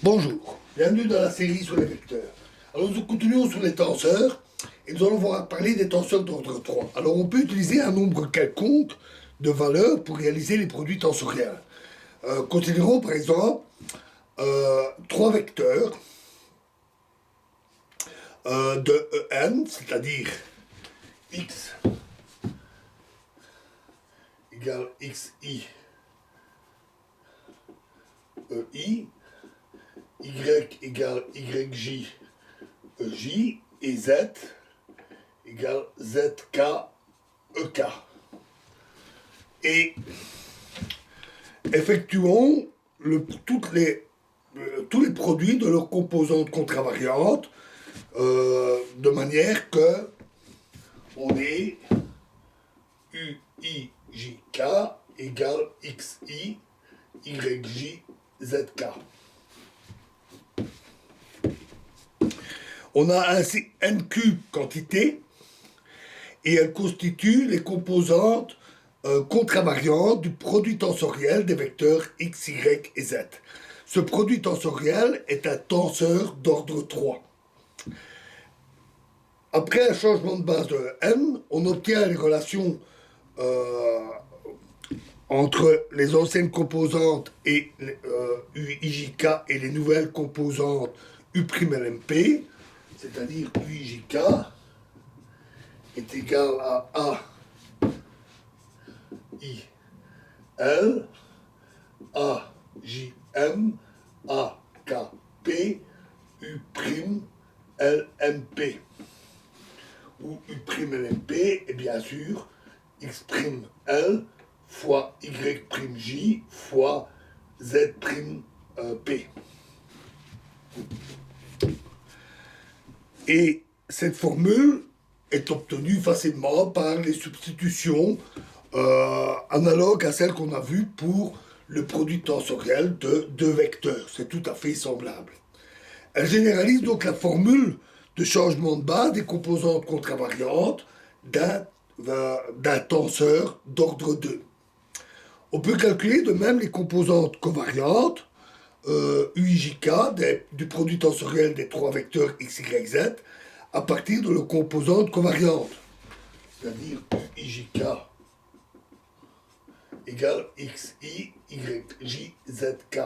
Bonjour, bienvenue dans la série sur les vecteurs. Alors nous continuons sur les tenseurs et nous allons voir parler des tenseurs d'ordre 3. Alors on peut utiliser un nombre quelconque de valeurs pour réaliser les produits tensoriels. Considérons par exemple trois vecteurs de En, c'est-à-dire x égale xi ei, y égale yj ej et z égale zk ek. Et effectuons tous les produits de leurs composantes contravariantes de manière que on ait uijk égale xi yj zk. On a ainsi n cube quantité et elle constitue les composantes contravariantes du produit tensoriel des vecteurs x, y et z. Ce produit tensoriel est un tenseur d'ordre 3. Après un changement de base de n, on obtient les relations entre les anciennes composantes et uijk et les nouvelles composantes u'lmp, c'est-à-dire uijk est égal à i l a j m a k p u l m p, où u'lmp est bien sûr x'l fois y'j fois z'p. Et cette formule est obtenue facilement par les substitutions analogues à celles qu'on a vues pour le produit tensoriel de deux vecteurs. C'est tout à fait semblable. Elle généralise donc la formule de changement de base des composantes contravariantes d'un tenseur d'ordre 2. On peut calculer de même les composantes covariantes uijk du produit tensoriel des trois vecteurs x, y, z à partir de leurs composantes covariantes, c'est-à-dire uijk égale xi yj zk.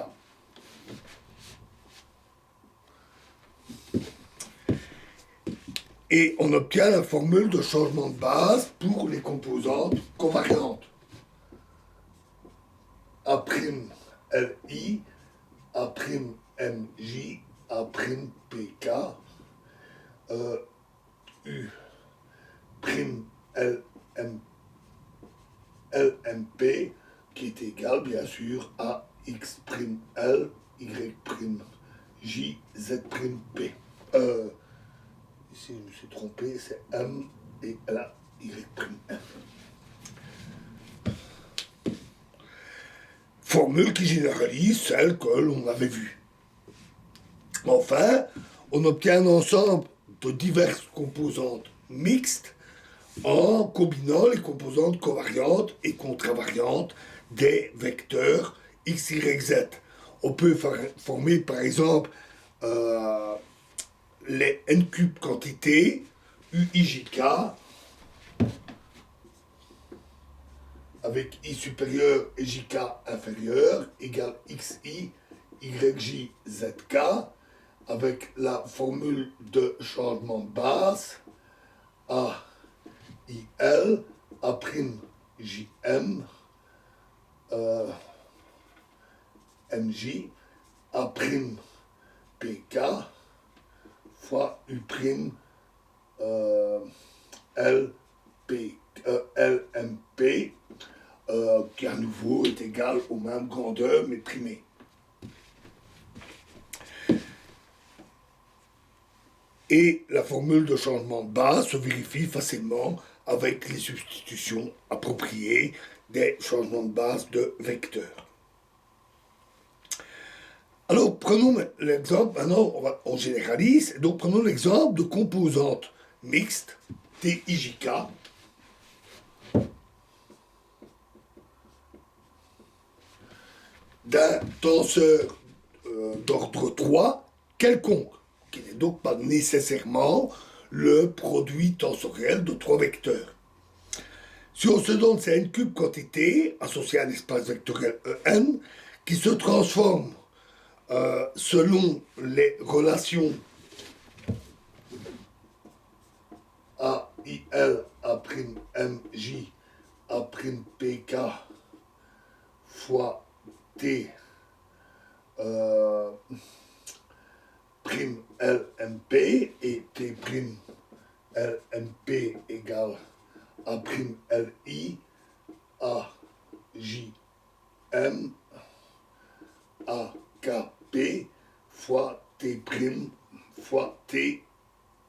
Et on obtient la formule de changement de base pour les composantes covariantes. A'Li, A'Mj, A'Pk, L'MP, qui est égal bien sûr à x'l, y'j, z'p. Ici je me suis trompé, c'est M et là y'M. Formule qui généralise celle que l'on avait vue. Enfin, on obtient un ensemble de diverses composantes mixtes en combinant les composantes covariantes et contravariantes des vecteurs x, y, z. On peut former par exemple les n cube quantités uijk avec i supérieur et jk inférieur égale xi yj zk avec la formule de changement de base a il a jm mj a pk fois u lmp qui à nouveau est égal aux mêmes grandeurs mais primées. Et la formule de changement de base se vérifie facilement avec les substitutions appropriées des changements de base de vecteurs. Alors prenons l'exemple, maintenant on généralise, donc prenons l'exemple de composantes mixtes TIJK d'un tenseur d'ordre 3 quelconque, qui n'est donc pas nécessairement le produit tensoriel de 3 vecteurs. Si on se donne ces n cube quantités associées à un espace vectoriel En qui se transforme selon les relations AIL, A'Mj, A'PK fois T prime LMP et T prime LMP égale A prime LI A JM AKP fois T prime fois T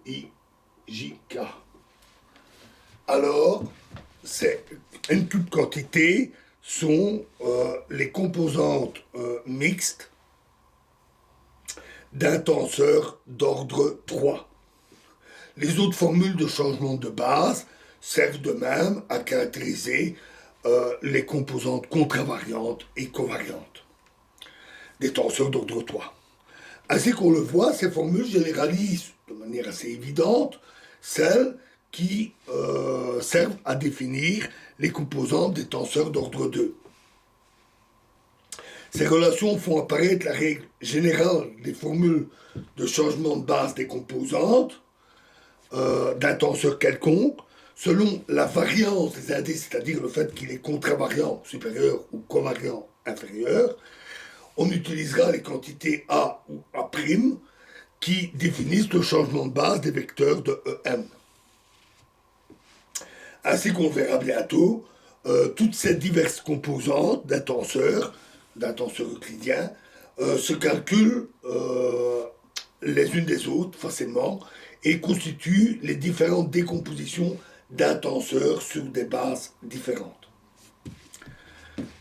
IJK. Alors, ces n cube quantités sont les composantes mixtes d'un tenseur d'ordre 3. Les autres formules de changement de base servent de même à caractériser les composantes contravariantes et covariantes des tenseurs d'ordre 3. Ainsi qu'on le voit, ces formules généralisent de manière assez évidente celles qui servent à définir les composantes des tenseurs d'ordre 2. Ces relations font apparaître la règle générale des formules de changement de base des composantes d'un tenseur quelconque selon la variance des indices, c'est-à-dire le fait qu'il est contravariant supérieur ou covariant inférieur. On utilisera les quantités A ou A' qui définissent le changement de base des vecteurs de EM. Ainsi qu'on verra bientôt, toutes ces diverses composantes d'un tenseur euclidien, se calculent les unes des autres facilement et constituent les différentes décompositions d'un tenseur sur des bases différentes.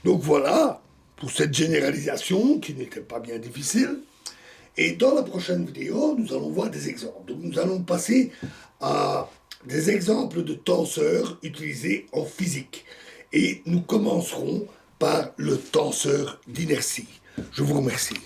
Donc voilà pour cette généralisation qui n'était pas bien difficile. Et dans la prochaine vidéo, nous allons voir des exemples. Donc nous allons passer à des exemples de tenseurs utilisés en physique. Et nous commencerons par le tenseur d'inertie. Je vous remercie.